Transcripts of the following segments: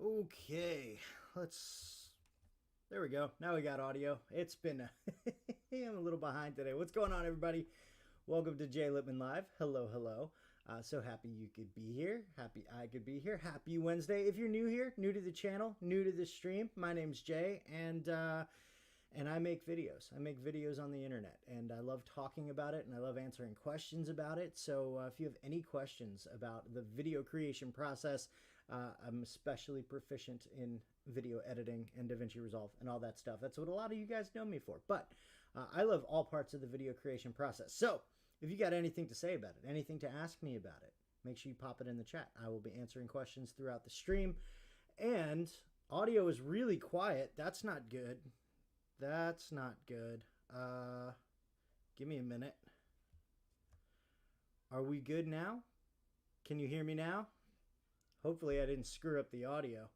Okay, there we go. Now we got audio. It's been, I'm a little behind today. What's going on, everybody? Welcome to Jay Lippman Live. Hello, hello. So happy you could be here. Happy I could be here. Happy Wednesday. If you're new here, new to the channel, new to the stream, my name's Jay, and I make videos. I make videos on the internet, and I love talking about it, and I love answering questions about it. So if you have any questions about the video creation process, I'm especially proficient in video editing and DaVinci Resolve and all that stuff. That's what a lot of you guys know me for. But I love all parts of the video creation process. So if you got anything to say about it, anything to ask me about it, make sure you pop it in the chat. I will be answering questions throughout the stream. And audio is really quiet. That's not good. That's not good. Give me a minute. Are we good now? Can you hear me now? Hopefully I didn't screw up the audio.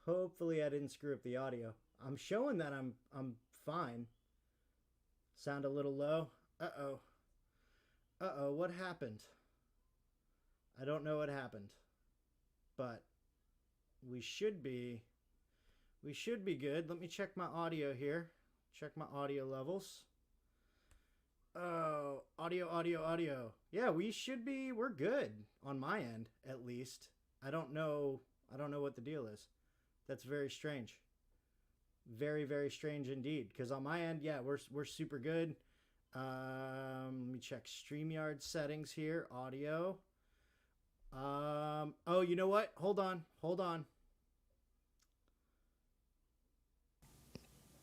Hopefully I didn't screw up the audio. I'm showing that I'm fine. Sound a little low. Uh-oh. Uh-oh, what happened? I don't know what happened. But we should be good. Let me check my audio here. Check my audio levels. Oh, audio. Yeah, we're good on my end, at least. I don't know what the deal is. That's very strange. Very, very strange indeed. Because on my end, yeah, we're super good. Let me check StreamYard settings here. Audio. Oh, you know what? Hold on.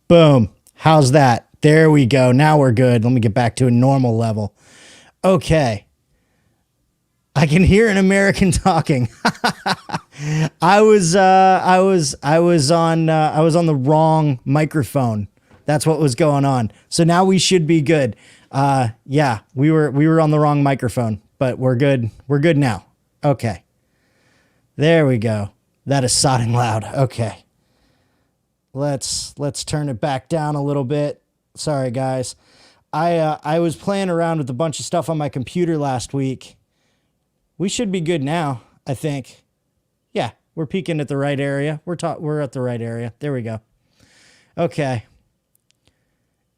Boom. How's that? There we go. Now we're good. Let me get back to a normal level. Okay. I can hear an American talking. I was on the wrong microphone. That's what was going on. So now we should be good. Yeah, we were on the wrong microphone, but we're good. We're good now. Okay. There we go. That is sodding loud. Okay. Let's turn it back down a little bit. Sorry, guys. I was playing around with a bunch of stuff on my computer last week. We should be good now, I think. Yeah, we're peaking at the right area. We're at the right area. There we go. Okay.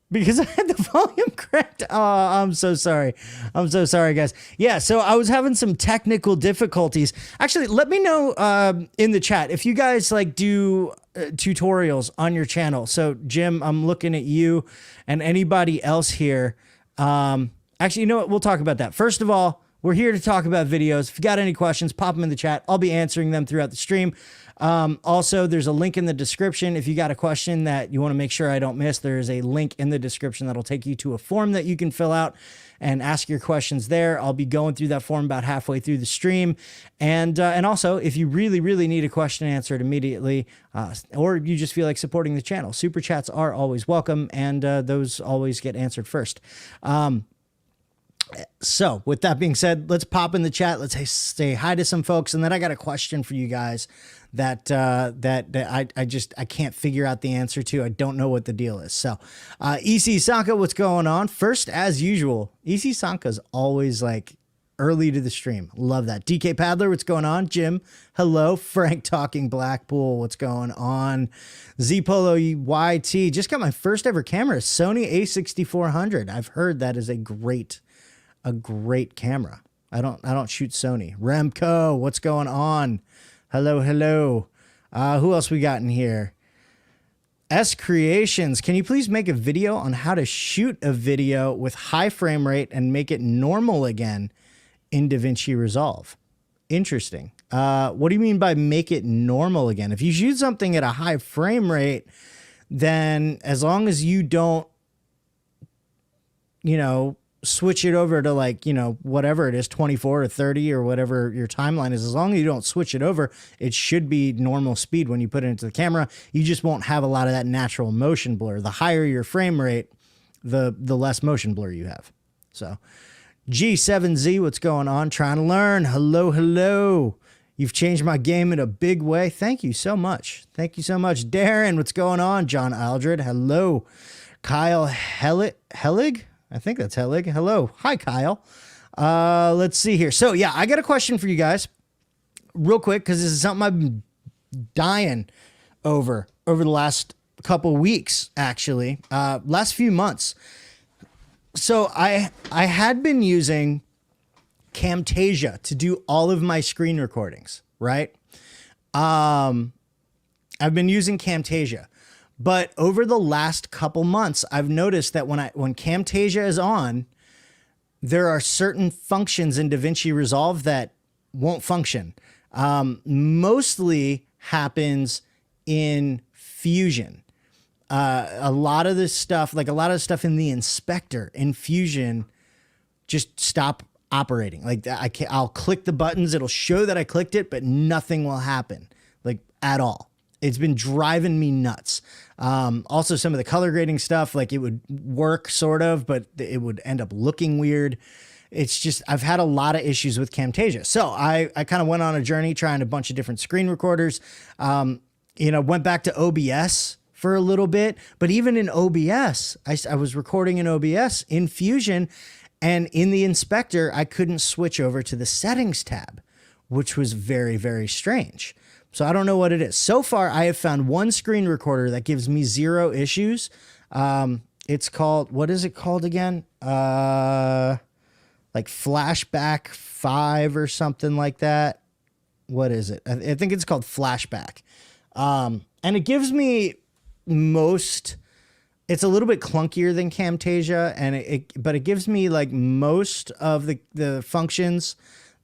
Because I had the volume cranked. Oh, I'm so sorry. I'm so sorry, guys. Yeah, so I was having some technical difficulties. Actually, let me know in the chat if you guys like do tutorials on your channel. So, Jim, I'm looking at you and anybody else here. Actually, you know what? We'll talk about that. First of all, we're here to talk about videos. If you got any questions, pop them in the chat. I'll be answering them throughout the stream. Also, there's a link in the description. If you got a question that you want to make sure I don't miss, there's a link in the description that'll take you to a form that you can fill out and ask your questions there. I'll be going through that form about halfway through the stream. And also, if you really, really need a question answered immediately, or you just feel like supporting the channel, super chats are always welcome, and those always get answered first. So with that being said, let's pop in the chat. Let's say hi to some folks. And then I got a question for you guys that I can't figure out the answer to. I don't know what the deal is. So EC Sanka, what's going on? First, as usual, EC Sanka's always like early to the stream. Love that. DK Paddler, what's going on? Jim, hello. Frank Talking Blackpool, what's going on? Z Polo YT, just got my first ever camera, Sony A6400. I've heard that is a great camera. I don't shoot Sony. Remco, what's going on? Hello. Who else we got in here? S Creations, can you please make a video on how to shoot a video with high frame rate and make it normal again in DaVinci Resolve? Interesting. What do you mean by make it normal again? If you shoot something at a high frame rate, then as long as you don't, switch it over to like, whatever it is, 24 or 30 or whatever your timeline is, as long as you don't switch it over, it should be normal speed when you put it into the camera. You just won't have a lot of that natural motion blur. The higher your frame rate, the less motion blur you have. So G7Z, what's going on? Trying to learn. Hello. You've changed my game in a big way. Thank you so much. Darren, what's going on? John Aldred, hello. Kyle Helig? I think that's Helig. Hello. Hi, Kyle. Let's see here. So, yeah, I got a question for you guys real quick because this is something I've been dying over the last couple weeks, actually, last few months. So I had been using Camtasia to do all of my screen recordings, right? I've been using Camtasia, but over the last couple months, I've noticed that when Camtasia is on, there are certain functions in DaVinci Resolve that won't function. Mostly happens in Fusion. A lot of this stuff, like a lot of stuff in the inspector in Fusion, just stop operating. Like I'll click the buttons, it'll show that I clicked it, but nothing will happen, like at all. It's been driving me nuts. Also, some of the color grading stuff, like it would work sort of, but it would end up looking weird. It's just, I've had a lot of issues with Camtasia. So I kind of went on a journey trying a bunch of different screen recorders. Went back to OBS for a little bit, but even in OBS, I was recording in OBS in Fusion, and in the inspector, I couldn't switch over to the settings tab, which was very, very strange. So I don't know what it is. So far, I have found one screen recorder that gives me zero issues. It's called, what is it called again? Like Flashback 5 or something like that. What is it? I think it's called Flashback. And it gives me it's a little bit clunkier than Camtasia, but it gives me like most of the functions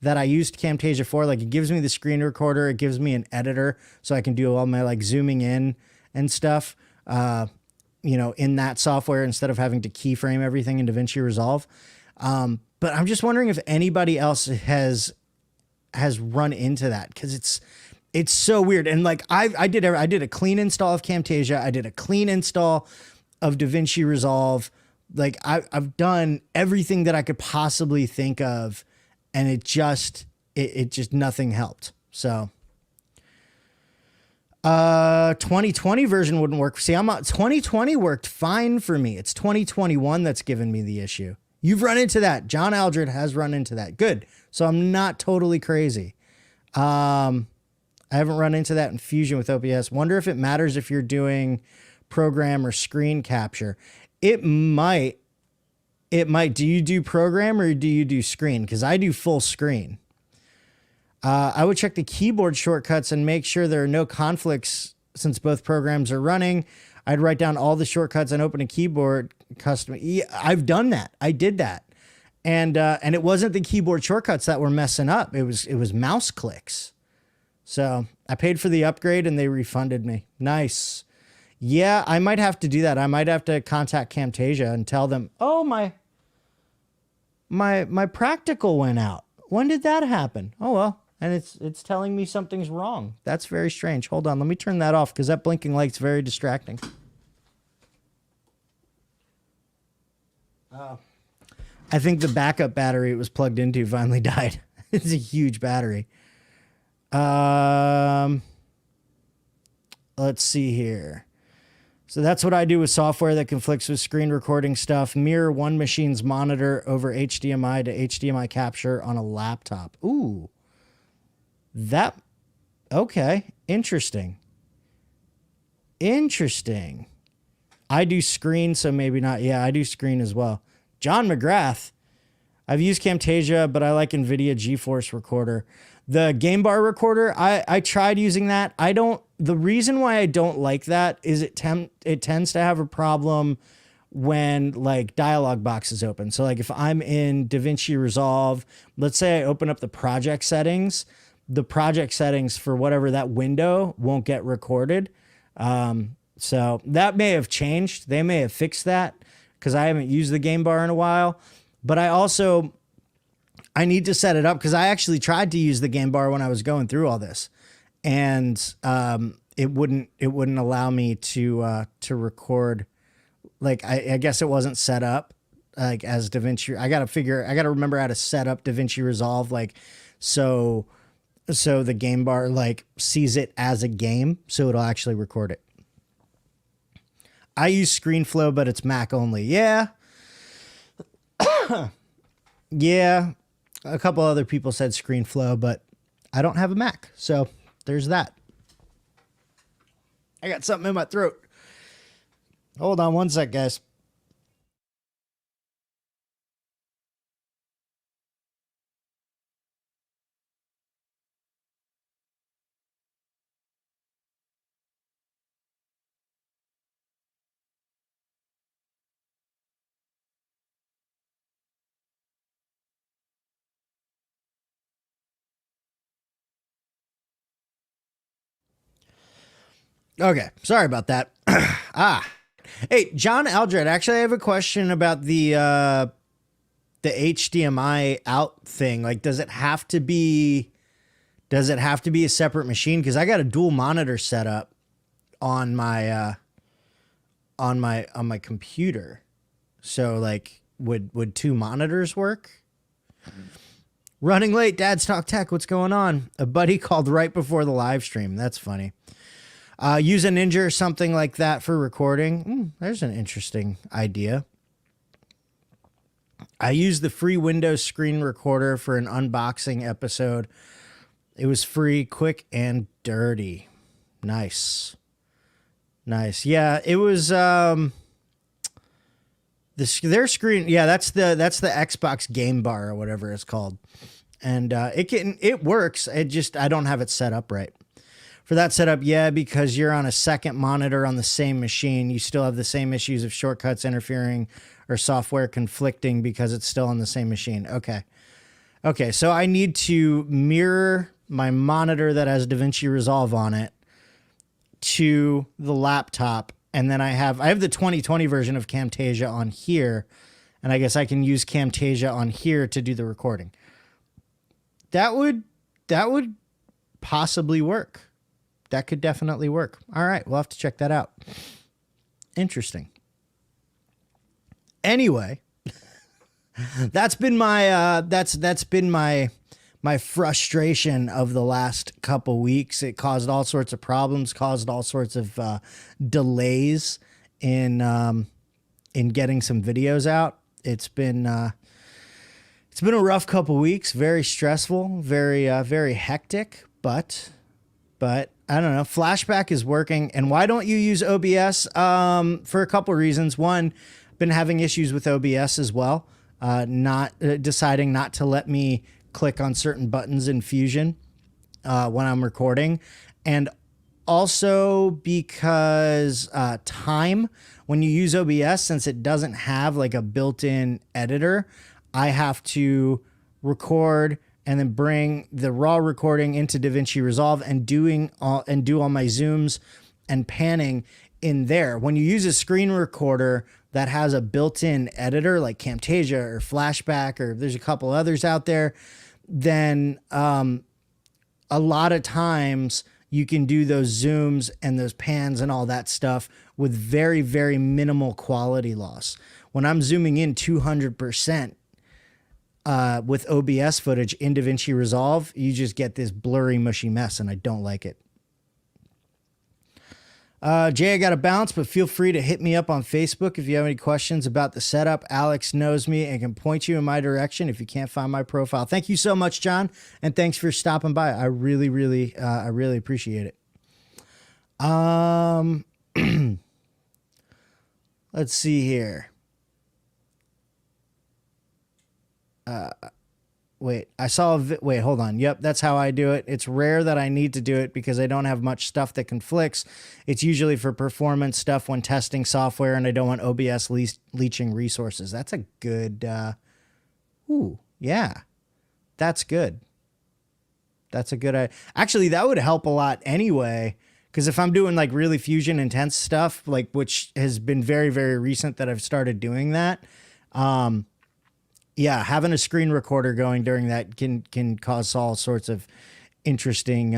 that I used Camtasia for. Like it gives me the screen recorder, it gives me an editor so I can do all my like zooming in and stuff, in that software instead of having to keyframe everything in DaVinci Resolve. But I'm just wondering if anybody else has run into that, because it's so weird. And like I did a clean install of Camtasia. I did a clean install of DaVinci Resolve. Like I've done everything that I could possibly think of, and it just nothing helped. So 2020 version wouldn't work. See, 2020 worked fine for me. It's 2021 that's given me the issue. You've run into that. John Aldred has run into that. Good. So I'm not totally crazy. I haven't run into that in Fusion with OBS. Wonder if it matters if you're doing program or screen capture. It might. Do you do program or do you do screen? Because I do full screen. I would check the keyboard shortcuts and make sure there are no conflicts since both programs are running. I'd write down all the shortcuts and open a keyboard custom. Yeah, I've done that. I did that. And it wasn't the keyboard shortcuts that were messing up. It was mouse clicks. So I paid for the upgrade and they refunded me. Nice. Yeah, I might have to do that. I might have to contact Camtasia and tell them, oh, my practical went out. When did that happen? Oh, well, and it's telling me something's wrong. That's very strange. Hold on, let me turn that off because that blinking light's very distracting. Oh. I think the backup battery it was plugged into finally died. It's a huge battery. Let's see here. So that's what I do with software that conflicts with screen recording stuff. Mirror one machine's monitor over HDMI to HDMI capture on a laptop. Ooh. Okay. Interesting. I do screen, so maybe not. Yeah, I do screen as well. John McGrath. I've used Camtasia, but I like NVIDIA GeForce Recorder. The Game Bar Recorder, I tried using that. The reason why I don't like that is it tends to have a problem when like dialog boxes open. So like if I'm in DaVinci Resolve, let's say I open up the project settings for whatever that window won't get recorded. So that may have changed. They may have fixed that because I haven't used the Game Bar in a while. But I need to set it up because I actually tried to use the Game Bar when I was going through all this, and it wouldn't allow me to record. Like I guess it wasn't set up like as DaVinci. I got to remember how to set up DaVinci Resolve so the Game Bar like sees it as a game, so it'll actually record it. I use ScreenFlow, but it's Mac only. Yeah. Yeah. A couple other people said ScreenFlow, but I don't have a Mac. So there's that. I got something in my throat. Hold on one sec, guys. Okay, sorry about that. Hey, John Eldred. Actually, I have a question about the HDMI out thing. Like, does it have to be a separate machine? Because I got a dual monitor setup on my on my computer. So, like, would two monitors work? Running late, Dad's Talk Tech. What's going on? A buddy called right before the live stream. That's funny. Use a Ninja or something like that for recording. There's an interesting idea. I used the free Windows screen recorder for an unboxing episode. It was free, quick, and dirty. Nice. Nice. Yeah, it was their screen. Yeah, that's the Xbox Game Bar or whatever it's called. And it works. I don't have it set up right. For that setup, yeah, because you're on a second monitor on the same machine, you still have the same issues of shortcuts interfering or software conflicting because it's still on the same machine. Okay. Okay, so I need to mirror my monitor that has DaVinci Resolve on it to the laptop, and then I have the 2020 version of Camtasia on here, and I guess I can use Camtasia on here to do the recording. That would possibly work. That could definitely work. All right, we'll have to check that out. Interesting. Anyway, that's been my my frustration of the last couple weeks. It caused all sorts of problems, caused all sorts of delays in getting some videos out. It's been a rough couple weeks, very stressful, very hectic, but I don't know. Flashback is working. And why don't you use OBS? For a couple reasons. One, been having issues with OBS as well. Not deciding not to let me click on certain buttons in Fusion when I'm recording. And also because time, when you use OBS, since it doesn't have like a built-in editor, I have to record and then bring the raw recording into DaVinci Resolve and do all my zooms and panning in there. When you use a screen recorder that has a built-in editor like Camtasia or Flashback, or there's a couple others out there, then a lot of times you can do those zooms and those pans and all that stuff with very, very minimal quality loss. When I'm zooming in 200%, with OBS footage in DaVinci Resolve, you just get this blurry, mushy mess, and I don't like it. Jay, I got to bounce, but feel free to hit me up on Facebook if you have any questions about the setup. Alex knows me and can point you in my direction if you can't find my profile. Thank you so much, John, and thanks for stopping by. I really appreciate it. Let's see here. Wait, wait, hold on. Yep, that's how I do it. It's rare that I need to do it because I don't have much stuff that conflicts. It's usually for performance stuff when testing software, and I don't want OBS leaching resources. That's a good, yeah, that's good. That's a good, actually, that would help a lot anyway, because if I'm doing like really Fusion intense stuff, like, which has been very, very recent that I've started doing that, yeah, having a screen recorder going during that can cause all sorts of interesting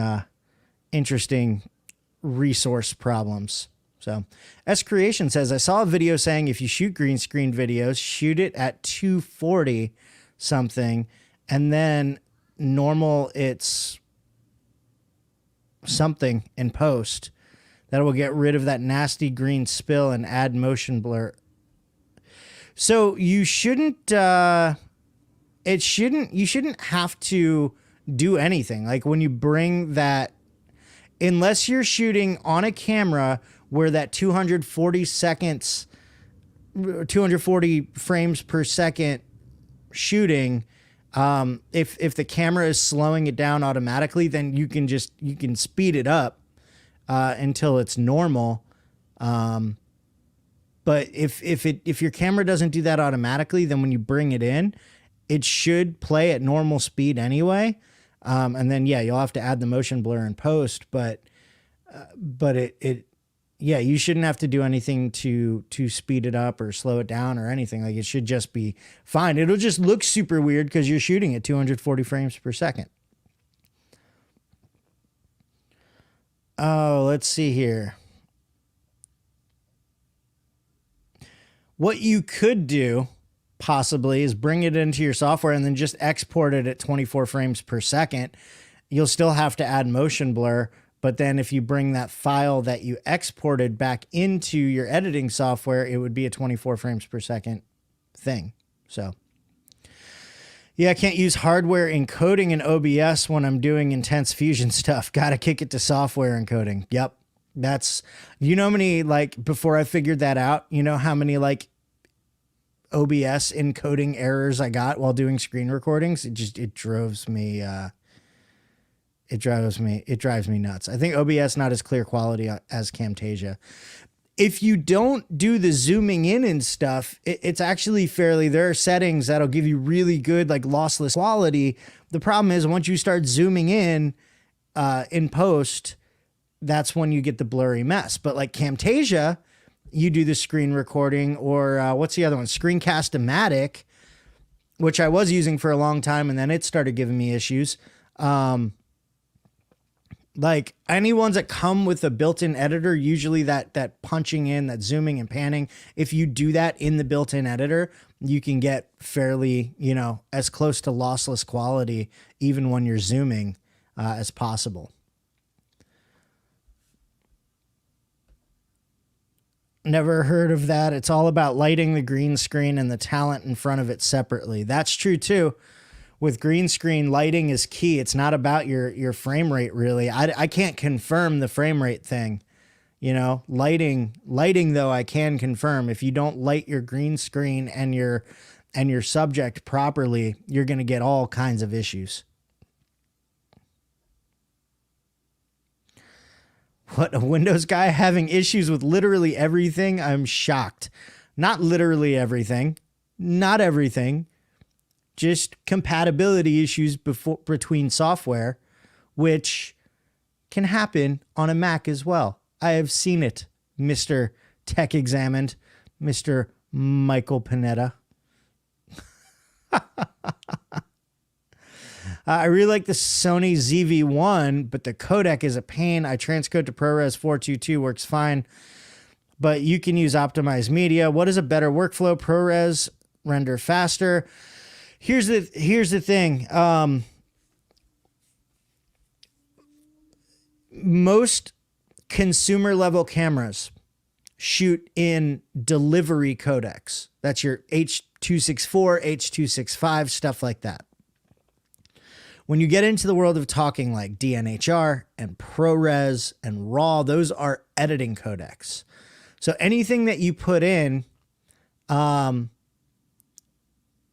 resource problems. So, S Creation says, I saw a video saying if you shoot green screen videos, shoot it at 240 something, and then normal it's something in post. That will get rid of that nasty green spill and add motion blur. So you shouldn't have to do anything. Like when you bring that, unless you're shooting on a camera where that 240 frames per second shooting, if the camera is slowing it down automatically, then you can speed it up until it's normal. But if your camera doesn't do that automatically, then when you bring it in, it should play at normal speed anyway. And then, yeah, you'll have to add the motion blur in post, but you shouldn't have to do anything to speed it up or slow it down or anything. Like, it should just be fine. It'll just look super weird because you're shooting at 240 frames per second. Oh, let's see here. What you could do possibly is bring it into your software and then just export it at 24 frames per second. You'll still have to add motion blur, but then if you bring that file that you exported back into your editing software, it would be a 24 frames per second thing. So yeah, I can't use hardware encoding in OBS when I'm doing intense fusion stuff. Got to kick it to software encoding. Yep. That's, how many, like, before I figured that out, how many like OBS encoding errors I got while doing screen recordings? It drives me nuts. I think OBS not as clear quality as Camtasia. If you don't do the zooming in and stuff, it's actually there are settings that'll give you really good, like, lossless quality. The problem is once you start zooming in post, that's when you get the blurry mess. But like Camtasia, you do the screen recording, or what's the other one? Screencast-O-Matic, which I was using for a long time, and then it started giving me issues. Like any ones that come with a built-in editor, usually that punching in, that zooming and panning, if you do that in the built-in editor, you can get fairly, as close to lossless quality, even when you're zooming, as possible. Never heard of that. It's all about lighting the green screen and the talent in front of it separately. That's true too. With green screen, lighting is key. It's not about your frame rate, really. I can't confirm the frame rate thing. Lighting though, I can confirm. If you don't light your green screen and your subject properly, you're going to get all kinds of issues. What, a Windows guy having issues with literally everything? I'm shocked. Not literally everything. Not everything. Just compatibility issues between software, which can happen on a Mac as well. I have seen it, Mr. Tech Examined, Mr. Michael Panetta. I really like the Sony ZV-1, but the codec is a pain. I transcode to ProRes 422, works fine, but you can use optimized media. What is a better workflow? ProRes, render faster. Here's the thing. Most consumer level cameras shoot in delivery codecs. That's your H.264, H.265, stuff like that. When you get into the world of talking like DNHR and ProRes and RAW, those are editing codecs. So anything that you put in,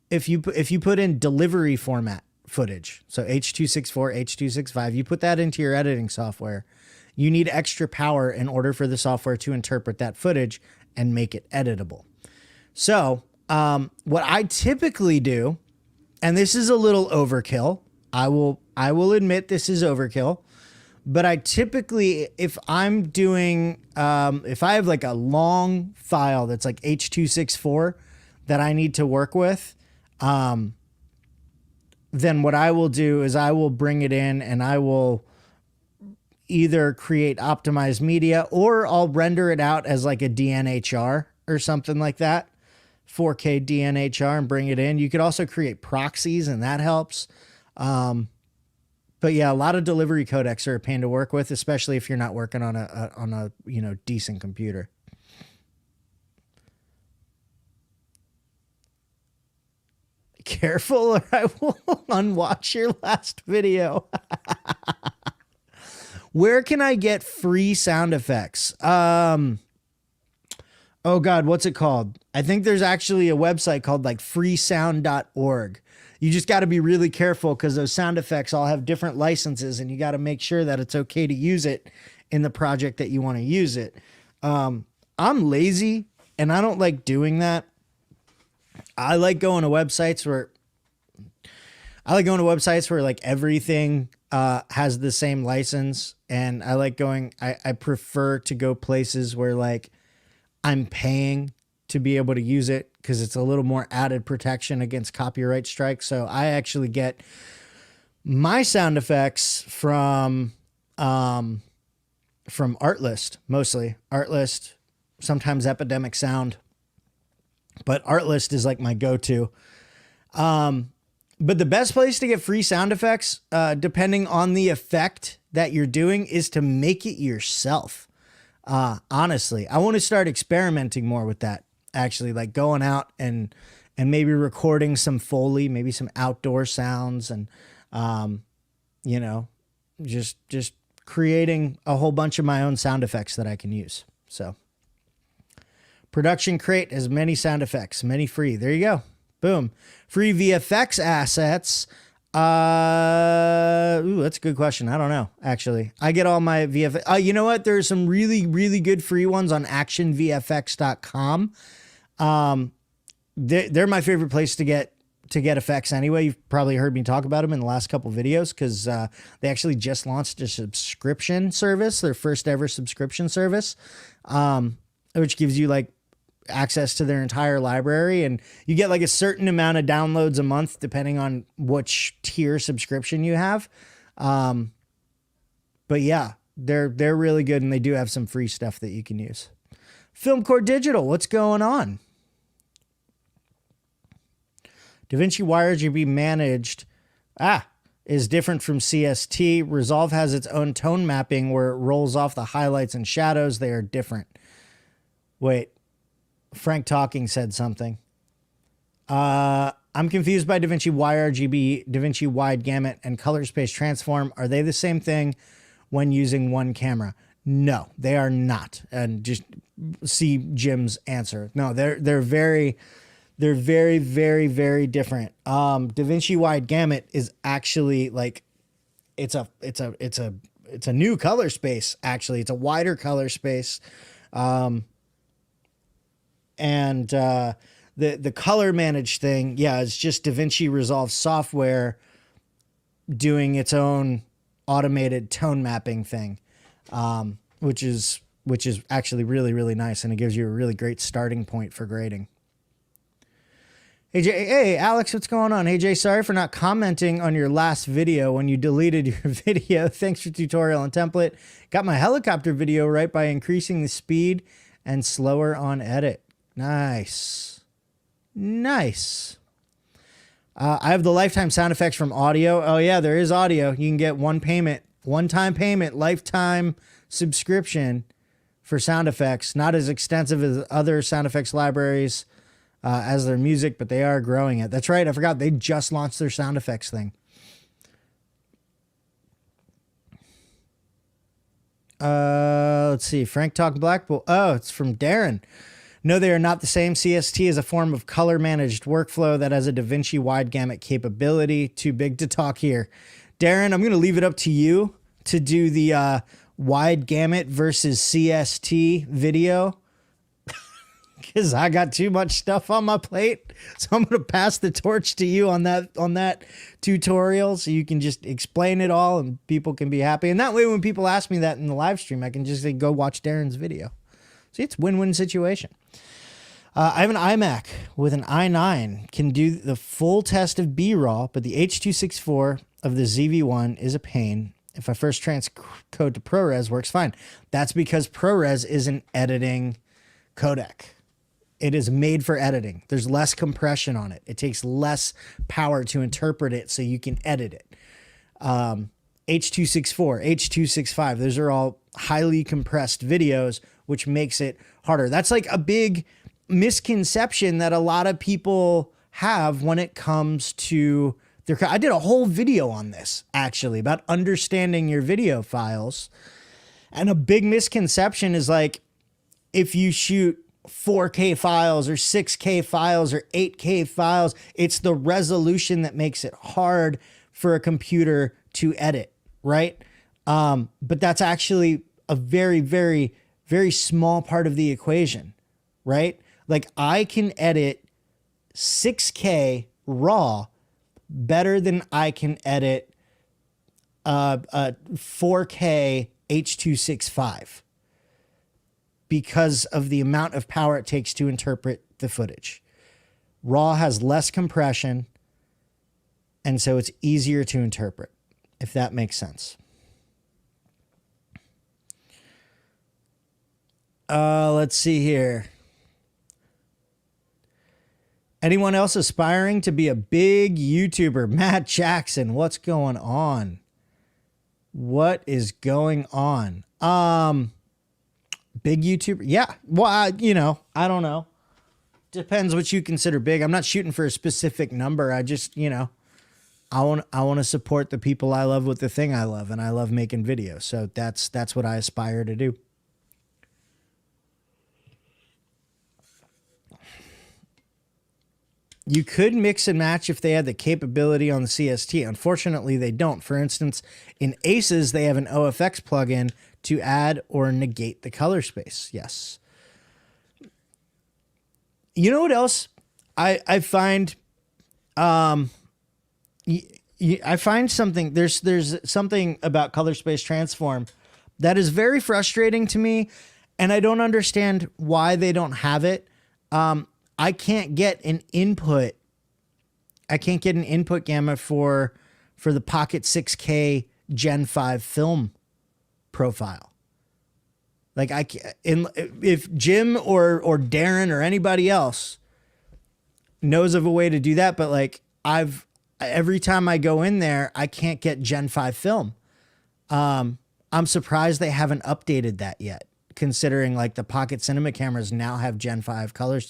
if you put in delivery format footage, so H.264, H.265, you put that into your editing software, you need extra power in order for the software to interpret that footage and make it editable. So what I typically do, and this is a little overkill, I will admit this is overkill, but I typically, if I'm doing, if I have like a long file that's like H.264 that I need to work with, then what I will do is I will bring it in and I will either create optimized media or I'll render it out as like a DNHR or something like that, 4K DNHR, and bring it in. You could also create proxies and that helps. But yeah, a lot of delivery codecs are a pain to work with, especially if you're not working on a decent computer. Careful or I will unwatch your last video. Where can I get free sound effects? Oh God, what's it called? I think there's actually a website called like freesound.org. You just got to be really careful because those sound effects all have different licenses, and you got to make sure that it's okay to use it in the project that you want to use it. I'm lazy and I don't like doing that. I like going to websites where like everything has the same license, and I like going. I prefer to go places where like I'm paying to be able to use it because it's a little more added protection against copyright strikes. So I actually get my sound effects from Artlist, mostly Artlist, sometimes Epidemic Sound, but Artlist is like my go-to. But the best place to get free sound effects, depending on the effect that you're doing, is to make it yourself. Honestly, I want to start experimenting more with that. Actually, like going out and maybe recording some Foley, maybe some outdoor sounds, and you know, just creating a whole bunch of my own sound effects that I can use. So, Production Crate has many sound effects, many free. There you go. Boom. Free VFX assets. Ooh, that's a good question. I don't know, actually. I get all my VFX. You know what? There's some really, really good free ones on actionvfx.com. They're my favorite place to get effects anyway. You've probably heard me talk about them in the last couple videos because they actually just launched a subscription service, their first ever subscription service, which gives you like access to their entire library, and you get like a certain amount of downloads a month depending on which tier subscription you have. But yeah, they're really good, and they do have some free stuff that you can use. FilmCore Digital, what's going on? DaVinci Wire RGB managed is different from CST. Resolve has its own tone mapping where it rolls off the highlights and shadows. They are different. Wait, Frank Talking said something. I'm confused by DaVinci Wire RGB, DaVinci Wide Gamut, and Color Space Transform. Are they the same thing when using one camera? No, they are not. And just see Jim's answer. No, they're very, very, very different. DaVinci Wide Gamut is actually like it's a new color space. Actually, it's a wider color space. And the color managed thing, yeah, it's just DaVinci Resolve software doing its own automated tone mapping thing, which is actually really, really nice, and it gives you a really great starting point for grading. Hey Alex, what's going on? Hey Jay, sorry for not commenting on your last video when you deleted your video. Thanks for tutorial and template. Got my helicopter video right by increasing the speed and slower on edit. Nice. I have the lifetime sound effects from audio. Oh yeah, there is audio. You can get one-time payment, lifetime subscription for sound effects. Not as extensive as other sound effects libraries as their music, but they are growing it. That's right. I forgot they just launched their sound effects thing. Let's see. Frank Talk Black Bull. Oh, it's from Darren. No, they are not the same. CST is a form of color managed workflow that has a DaVinci Wide Gamut capability. Too big to talk here. Darren, I'm going to leave it up to you to do the Wide Gamut versus CST video because I got too much stuff on my plate. So I'm going to pass the torch to you on that tutorial so you can just explain it all and people can be happy. And that way when people ask me that in the live stream, I can just say, go watch Darren's video. See, it's a win-win situation. I have an iMac with an i9, can do the full test of B-raw, but the H.264 of the ZV-1 is a pain. If I first transcode to ProRes, works fine. That's because ProRes is an editing codec. It is made for editing. There's less compression on it. It takes less power to interpret it so you can edit it. H.264, H.265, those are all highly compressed videos, which makes it harder. That's like a big misconception that a lot of people have when it comes to I did a whole video on this actually about understanding your video files. And a big misconception is like, if you shoot 4K files or 6K files or 8K files, it's the resolution that makes it hard for a computer to edit, right? But that's actually a very, very, very small part of the equation, right? Like I can edit 6K RAW better than I can edit 4K H.265 because of the amount of power it takes to interpret the footage. RAW has less compression, and so it's easier to interpret, if that makes sense. Let's see here. Anyone else aspiring to be a big YouTuber? Matt Jackson, what's going on? What is going on? Big YouTuber? Yeah. Well, I don't know. Depends what you consider big. I'm not shooting for a specific number. I just, I want to support the people I love with the thing I love, and I love making videos. So that's what I aspire to do. You could mix and match if they had the capability on the CST. Unfortunately, they don't. For instance, in Aces, they have an OFX plugin to add or negate the color space. Yes. You know what else I find? I find something. There's something about color space transform that is very frustrating to me, and I don't understand why they don't have it. I can't get an input. I can't get an input gamma for the Pocket 6K Gen 5 film profile. Like if Jim or Darren or anybody else knows of a way to do that, but like every time I go in there, I can't get Gen 5 film. I'm surprised they haven't updated that yet, considering like the Pocket Cinema cameras now have Gen 5 color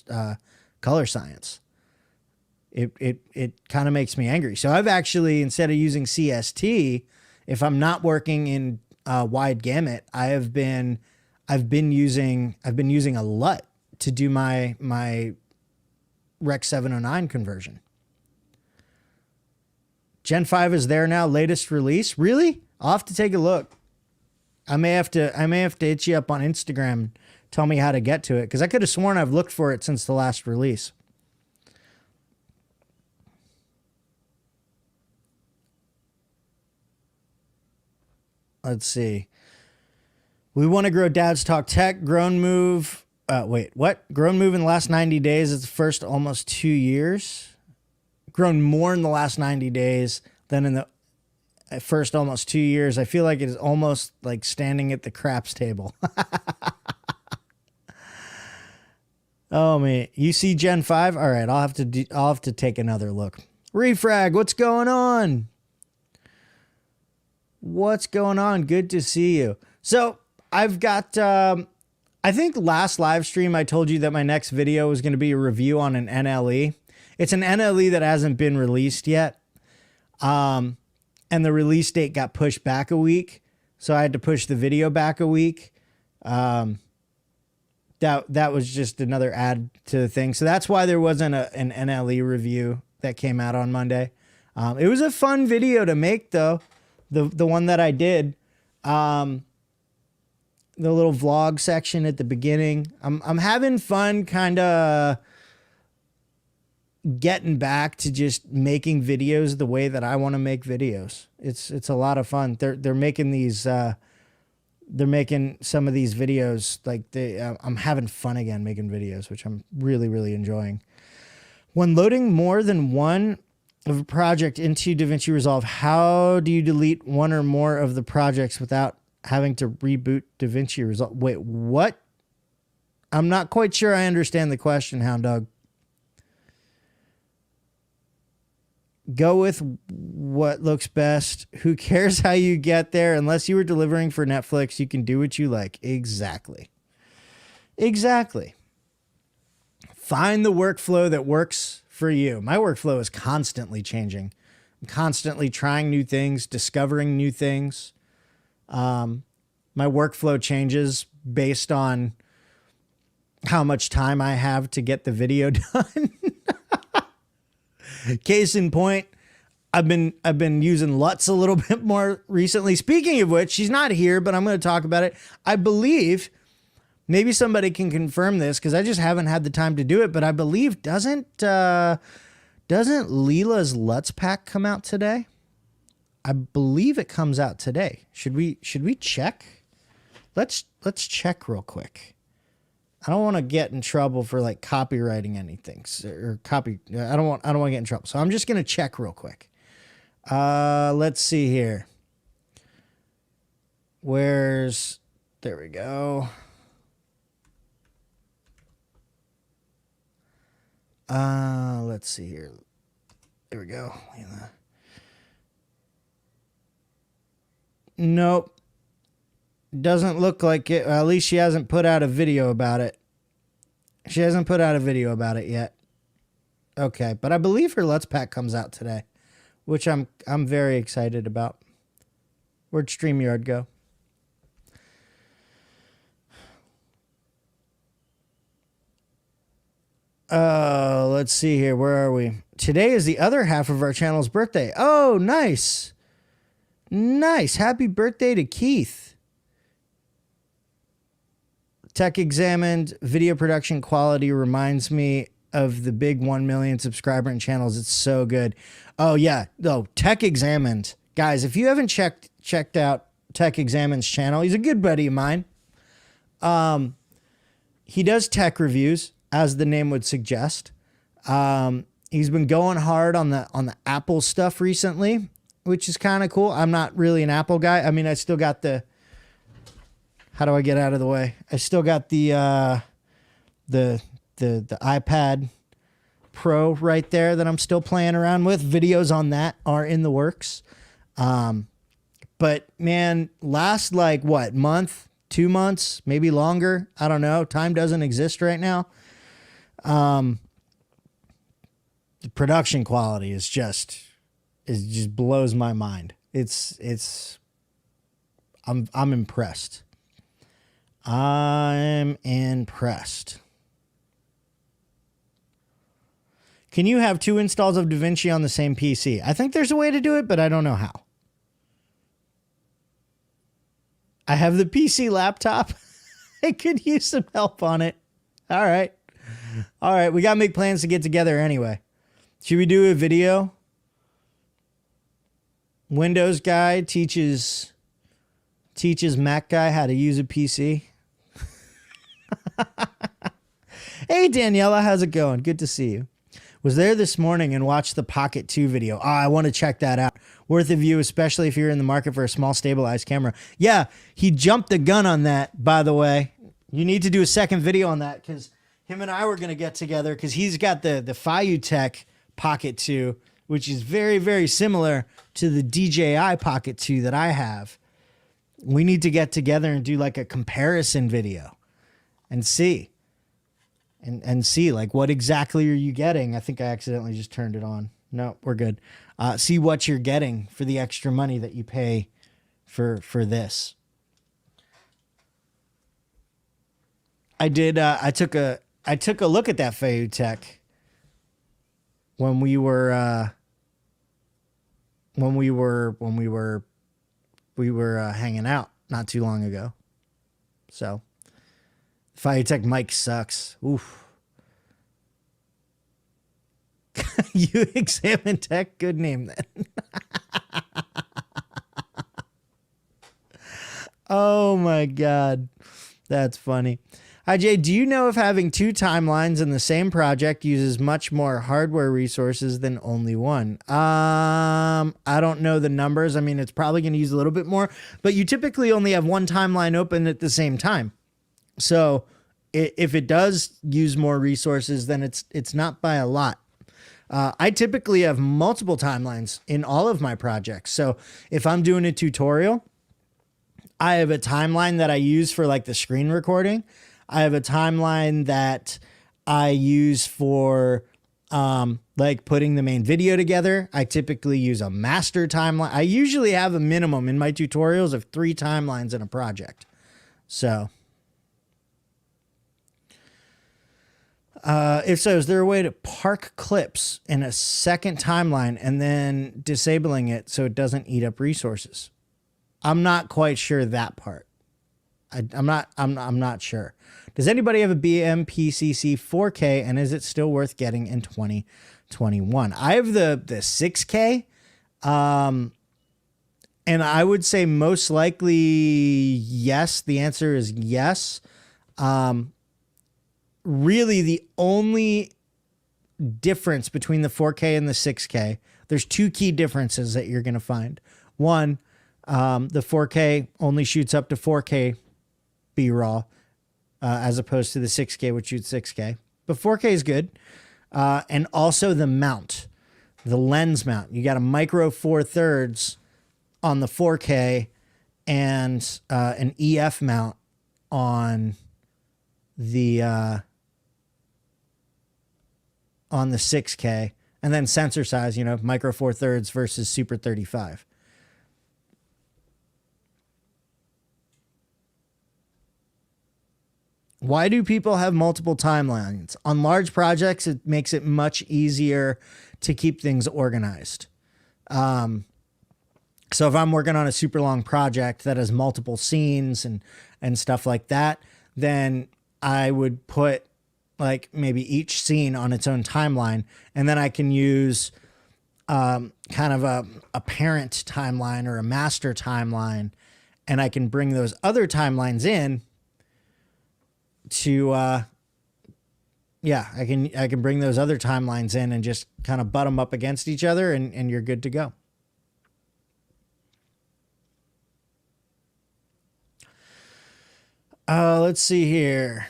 science. It kind of makes me angry. So I've actually, instead of using CST, if I'm not working in wide gamut, I've been using a LUT to do my Rec 709 conversion. Gen 5 is there now, latest release. Really? I'll have to take a look. I may have to hit you up on Instagram, tell me how to get to it, because I could have sworn I've looked for it since the last release. Let's see. We want to grow Dad's Talk Tech. Grown move. Wait, what? Grown move in the last 90 days. It's the first almost 2 years. Grown more in the last 90 days than in the first almost 2 years. I feel like it is almost like standing at the craps table. Oh man, you see Gen 5? All right, I'll have to take another look. Refrag, what's going on? What's going on? Good to see you. So I've got, I think last live stream I told you that my next video was going to be a review on an NLE. It's an NLE that hasn't been released yet. And the release date got pushed back a week. So I had to push the video back a week. That was just another add to the thing. So that's why there wasn't an NLE review that came out on Monday. It was a fun video to make though. The one that I did, the little vlog section at the beginning. I'm having fun kind of getting back to just making videos the way that I want to make videos. It's a lot of fun. They're making these they're making some of these videos like I'm having fun again making videos, which I'm really, really enjoying. When loading more than one of a project into DaVinci Resolve, how do you delete one or more of the projects without having to reboot DaVinci Resolve? Wait, what? I'm not quite sure I understand the question, Hound Dog. Go with what looks best. Who cares how you get there? Unless you were delivering for Netflix, you can do what you like. Exactly. Exactly. Find the workflow that works for you. My workflow is constantly changing. constantly trying new things, discovering new things. My workflow changes based on how much time I have to get the video done. Case in point, I've been using LUTs a little bit more recently. Speaking of which, she's not here, but I'm going to talk about it. I believe, maybe somebody can confirm this because I just haven't had the time to do it, but I believe doesn't Leela's LUTs pack come out today? I believe it comes out today. Should we check? Let's check real quick. I don't want to get in trouble for like copywriting anything or copy. I don't want to get in trouble. So I'm just going to check real quick. Let's see here. There we go. Let's see here. There we go. Nope. Doesn't look like it. At least she hasn't put out a video about it. She hasn't put out a video about it yet. Okay, but I believe her Let's Pack comes out today, which I'm very excited about. Where'd StreamYard go? Let's see here. Where are we? Today is the other half of our channel's birthday. Oh, nice. Nice. Happy birthday to Keith. Tech Examined video production quality reminds me of the big 1 million subscriber and channels. It's so good. Oh yeah. No, Tech Examined. Guys, if you haven't checked out Tech Examined's channel, he's a good buddy of mine. He does tech reviews, as the name would suggest. He's been going hard on the Apple stuff recently, which is kind of cool. I'm not really an Apple guy. I mean, I still got the, how do I get out of the way? I still got the iPad Pro right there that I'm still playing around with. Videos on that are in the works. But man, last like what, month, 2 months, maybe longer. I don't know. Time doesn't exist right now. The production quality is just blows my mind. I'm impressed. I'm impressed. Can you have 2 installs of DaVinci on the same PC? I think there's a way to do it, but I don't know how. I have the PC laptop. I could use some help on it. All right. All right. We got to make plans to get together anyway. Should we do a video? Windows guy teaches Mac guy how to use a PC. Hey, Daniela, how's it going? Good to see you. Was there this morning and watched the Pocket 2 video. Oh, I want to check that out. Worth a view, especially if you're in the market for a small stabilized camera. Yeah, he jumped the gun on that, by the way. You need to do a second video on that because him and I were going to get together because he's got the Filmmaking Pocket 2, which is very, very similar to the DJI Pocket 2 that I have. We need to get together and do like a comparison video and see. And see, like, what exactly are you getting? I think I accidentally just turned it on. No, we're good. See what you're getting for the extra money that you pay for this. I did. I took a look at that Filmmaking when we were hanging out not too long ago. So. Filmmaking mic sucks. Oof. You examine tech. Good name then. Oh my God. That's funny. Hi Jay, do you know if having 2 timelines in the same project uses much more hardware resources than only one? I don't know the numbers. I mean, it's probably going to use a little bit more, but you typically only have one timeline open at the same time. So if it does use more resources, then it's not by a lot. I typically have multiple timelines in all of my projects. So if I'm doing a tutorial, I have a timeline that I use for like the screen recording. I have a timeline that I use for Like putting the main video together, I typically use a master timeline. I usually have a minimum in my tutorials of 3 timelines in a project. So, if so, is there a way to park clips in a second timeline and then disabling it so it doesn't eat up resources? I'm not quite sure that part. I'm not sure. Does anybody have a BMPCC 4K, and is it still worth getting in 2021? I have the 6K, and I would say most likely yes. The answer is yes. Really, the only difference between the 4K and the 6K, there's 2 key differences that you're going to find. One, the 4K only shoots up to 4K B-raw, as opposed to the 6K, which shoots 6K. But 4K is good. And also the mount, the lens mount. You got a micro 4/3 on the 4K and an EF mount on the 6K. And then sensor size, micro 4/3 versus super 35. Why do people have multiple timelines? On large projects, it makes it much easier to keep things organized. So if I'm working on a super long project that has multiple scenes and stuff like that, then I would put like maybe each scene on its own timeline, and then I can use kind of a parent timeline or a master timeline, and I can bring those other timelines in to I can bring those other timelines in and just kind of butt them up against each other, and you're good to go. Let's see here.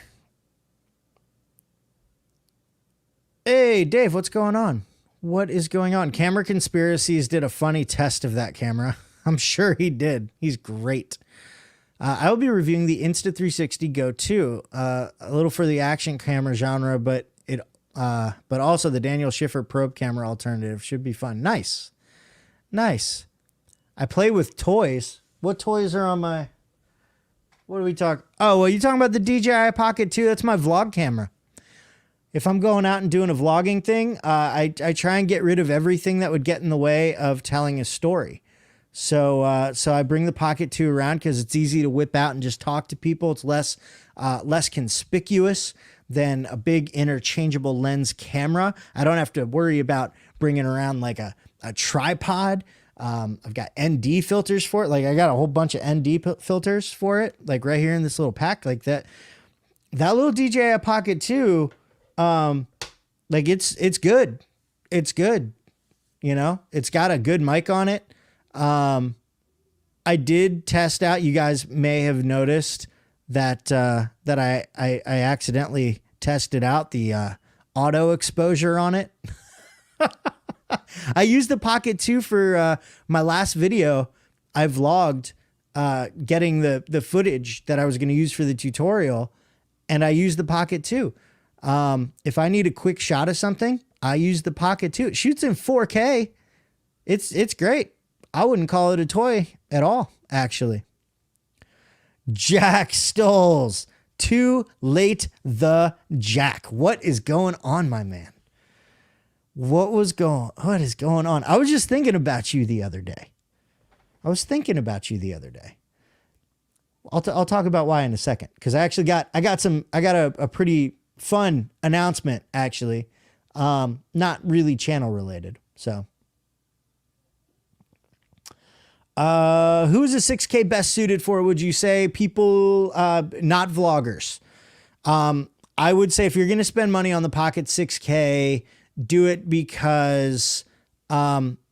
Hey, Dave, what's going on? What is going on? Camera Conspiracies did a funny test of that camera. I'm sure he did. He's great. I will be reviewing the Insta360 Go 2, a little for the action camera genre, but also the Daniel Schiffer probe camera alternative. Should be fun. Nice. I play with toys. What toys are on my... What do we talk? Oh, well, you talking about the DJI Pocket 2? That's my vlog camera. If I'm going out and doing a vlogging thing, I try and get rid of everything that would get in the way of telling a story. So I bring the Pocket 2 around because it's easy to whip out and just talk to people. It's less conspicuous than a big interchangeable lens camera. I don't have to worry about bringing around like a tripod. I've got ND filters for it. Like I got a whole bunch of ND filters for it, like right here in this little pack, like that. That little DJI Pocket 2, like it's good. It's good. It's got a good mic on it. I did test out. You guys may have noticed that I accidentally tested out the auto exposure on it. I used the Pocket 2 for my last video. I vlogged getting the footage that I was going to use for the tutorial, and I used the Pocket 2. If I need a quick shot of something, I use the Pocket 2. It shoots in 4K. It's great. I wouldn't call it a toy at all, actually. Jack Stoles. Too late, the Jack. What is going on, my man? What is going on? I was just thinking about you the other day. I'll talk about why in a second, because I got a pretty fun announcement, actually. Not really channel related. So who is a 6K best suited for, would you say? People not vloggers. I would say if you're going to spend money on the Pocket 6K, do it because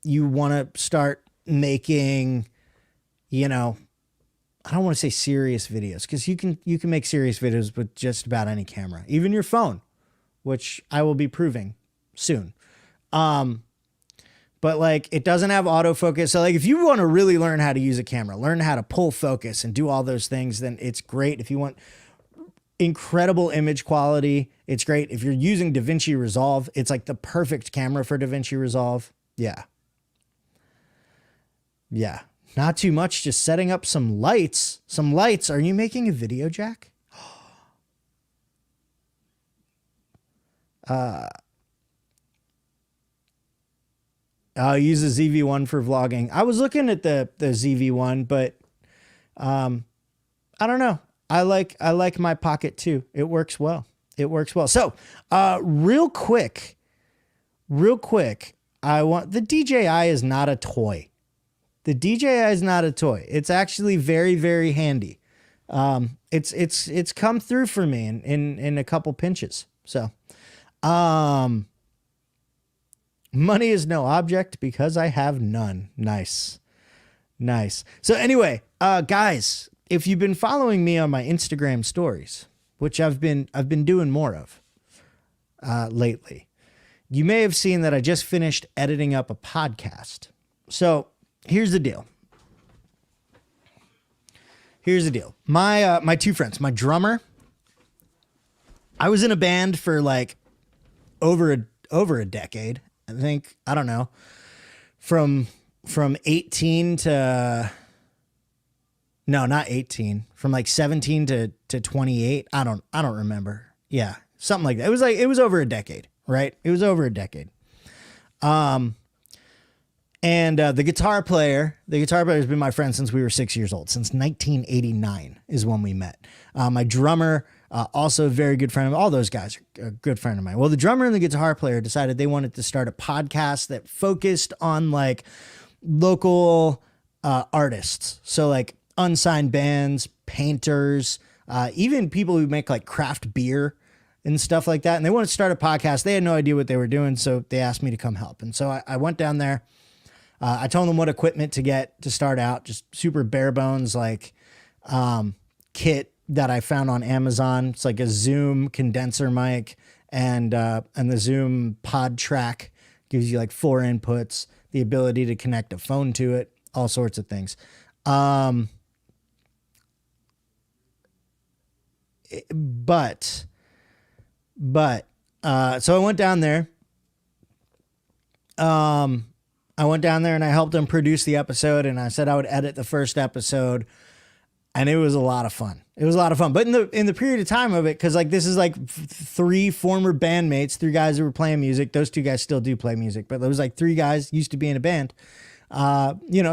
you want to start making, I don't want to say serious videos, because you can make serious videos with just about any camera, even your phone, which I will be proving soon. But like, it doesn't have autofocus. So like, if you want to really learn how to use a camera, learn how to pull focus and do all those things, then it's great. If you want incredible image quality. It's great. If you're using DaVinci Resolve, it's like the perfect camera for DaVinci Resolve. Yeah. Yeah. Not too much, just setting up some lights. Some lights. Are you making a video, Jack? I'll use the ZV-1 for vlogging. I was looking at the ZV-1, but I don't know. I like my Pocket 2. It works well. It works well. So, real quick, I want the DJI is not a toy. The DJI is not a toy. It's actually very, very handy. It's come through for me in a couple pinches. So, money is no object because I have none. Nice. So anyway, guys, if you've been following me on my Instagram stories, which I've been doing more of lately, you may have seen that I just finished editing up a podcast. So here's the deal. My two friends, my drummer, I was in a band for like over a decade. I think, I don't know, from 18 to, no, not 18, from like 17 to 28. I don't remember. Yeah. Something like that. It was over a decade, right? It was over a decade. And the guitar player has been my friend since we were 6 years old. Since 1989 is when we met. My drummer, also a very good friend of all those guys are a good friend of mine. Well, the drummer and the guitar player decided they wanted to start a podcast that focused on like local artists. So like unsigned bands, painters, even people who make like craft beer and stuff like that. And they wanted to start a podcast. They had no idea what they were doing. So they asked me to come help. And so I went down there. I told them what equipment to get to start out, just super bare bones, like kit that I found on Amazon. It's like a Zoom condenser mic and the Zoom pod track gives you like 4 inputs, the ability to connect a phone to it, all sorts of things. So I went down there. I went down there and I helped them produce the episode, and I said I would edit the first episode, and it was a lot of fun. But in the period of time of it, because like this is like 3 former bandmates, 3 guys who were playing music. Those 2 guys still do play music, but there was like 3 guys used to be in a band. We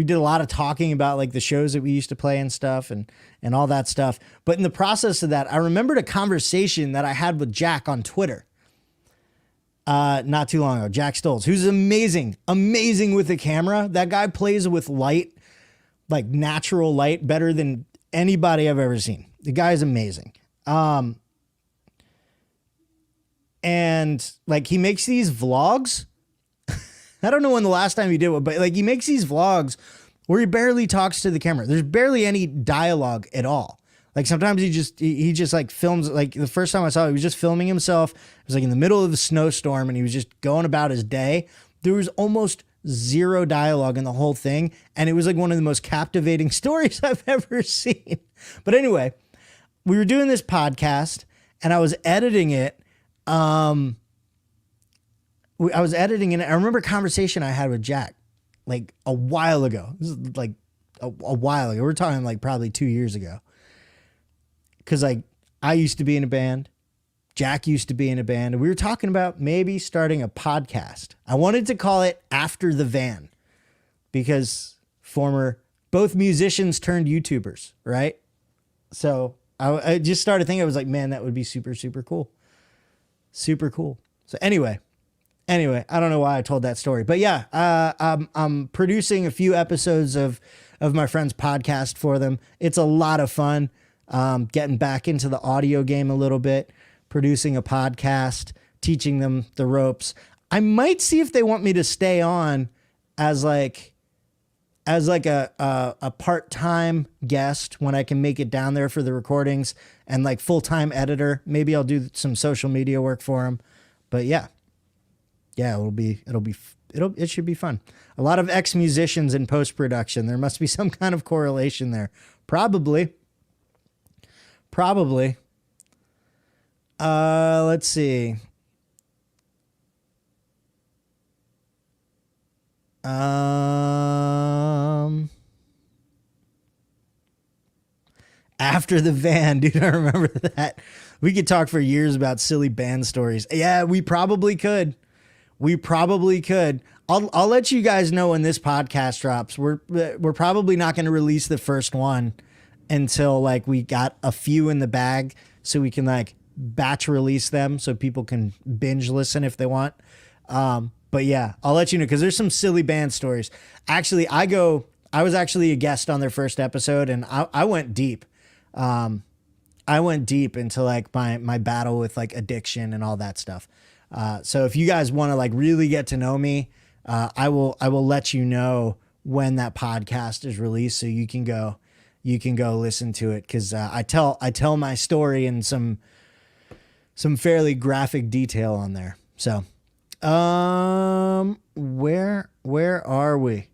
did a lot of talking about like the shows that we used to play and stuff and all that stuff. But in the process of that, I remembered a conversation that I had with Jack on Twitter. Not too long ago, Jack Stoltz, who's amazing with the camera. That guy plays with light, like natural light, better than anybody I've ever seen. The guy is amazing. And like he makes these vlogs. I don't know when the last time he did one, but like he makes these vlogs where he barely talks to the camera. There's barely any dialogue at all. Like sometimes he just like films, like the first time I saw it, he was just filming himself. It was like in the middle of a snowstorm and he was just going about his day. There was almost zero dialogue in the whole thing. And it was like one of the most captivating stories I've ever seen. But anyway, we were doing this podcast and I was editing it. I remember a conversation I had with Jack like a while ago. This is like a while ago. We're talking like probably 2 years ago. Cause like I used to be in a band, Jack used to be in a band, and we were talking about maybe starting a podcast. I wanted to call it After the Van because both musicians turned YouTubers, right? So I just started thinking, I was like, man, that would be super, super cool. Super cool. So anyway, I don't know why I told that story, but yeah, I'm producing a few episodes of my friend's podcast for them. It's a lot of fun. Getting back into the audio game a little bit, producing a podcast, teaching them the ropes. I might see if they want me to stay on as like a part-time guest when I can make it down there for the recordings, and like full-time editor. Maybe I'll do some social media work for them. But yeah, it should be fun. A lot of ex-musicians in post-production. There must be some kind of correlation there. Probably. Let's see. After the van, dude, I remember that. We could talk for years about silly band stories. Yeah, we probably could. We probably could. I'll let you guys know when this podcast drops. We're probably not going to release the first one until like we got a few in the bag, so we can like batch release them so people can binge listen if they want. But yeah, I'll let you know because there's some silly band stories. Actually, I was actually a guest on their first episode, and I went deep. I went deep into like my battle with like addiction and all that stuff. So if you guys want to like really get to know me, I will let you know when that podcast is released, so you can go listen to it. Cause, I tell my story in some fairly graphic detail on there. So, where are we?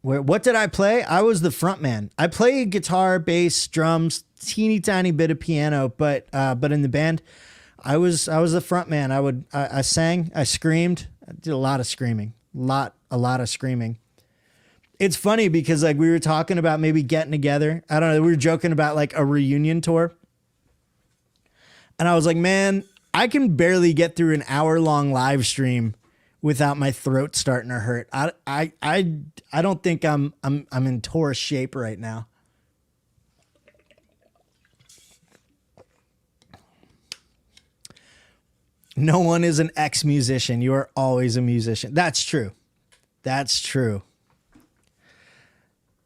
What did I play? I was the front man. I played guitar, bass, drums, teeny tiny bit of piano, but in the band, I was the front man. I sang, I screamed, I did a lot of screaming, a lot of screaming. It's funny because like we were talking about maybe getting together. I don't know. We were joking about like a reunion tour. And I was like, man, I can barely get through an hour-long live stream without my throat starting to hurt. I don't think I'm in tour shape right now. No one is an ex-musician. You are always a musician. That's true. That's true.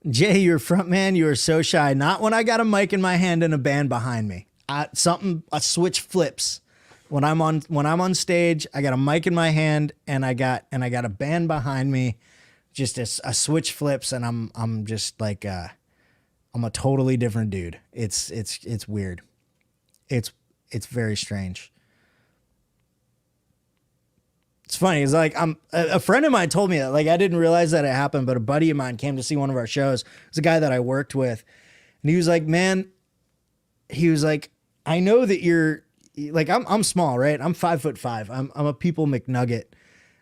Jay, you're front man. You are so shy. Not when I got a mic in my hand and a band behind me. A switch flips. When I'm on stage, I got a mic in my hand and I got a band behind me. Just a switch flips and I'm just like I'm a totally different dude. It's weird. It's very strange. It's funny. It's like a friend of mine told me that. Like I didn't realize that it happened, but a buddy of mine came to see one of our shows. It's a guy that I worked with, and he was like, "Man," he was like, "I know that you're like I'm small, right? I'm 5'5". I'm a people McNugget,"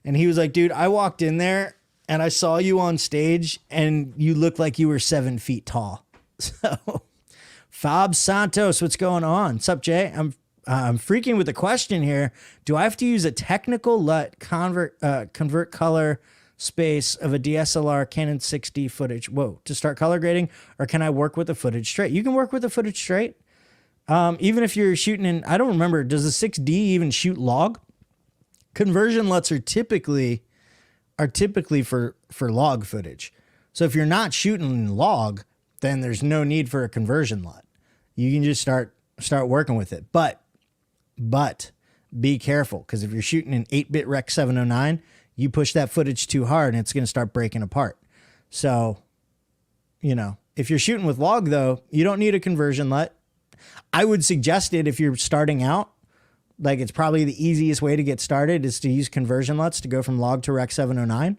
and he was like, "Dude, I walked in there and I saw you on stage, and you looked like you were 7 feet tall." So, Fab Santos, what's going on? What's up, Jay? I'm freaking with a question here. Do I have to use a technical LUT convert color space of a DSLR Canon 6D footage? Whoa, to start color grading, or can I work with the footage straight? You can work with the footage straight. Even if you're shooting in, I don't remember, does the 6D even shoot log? Conversion LUTs are typically for log footage. So if you're not shooting log, then there's no need for a conversion LUT. You can just start working with it. But be careful, because if you're shooting in 8-bit Rec 709, you push that footage too hard and it's going to start breaking apart. So, if you're shooting with log though, you don't need a conversion LUT. I would suggest it if you're starting out. Like it's probably the easiest way to get started is to use conversion LUTs to go from log to Rec 709.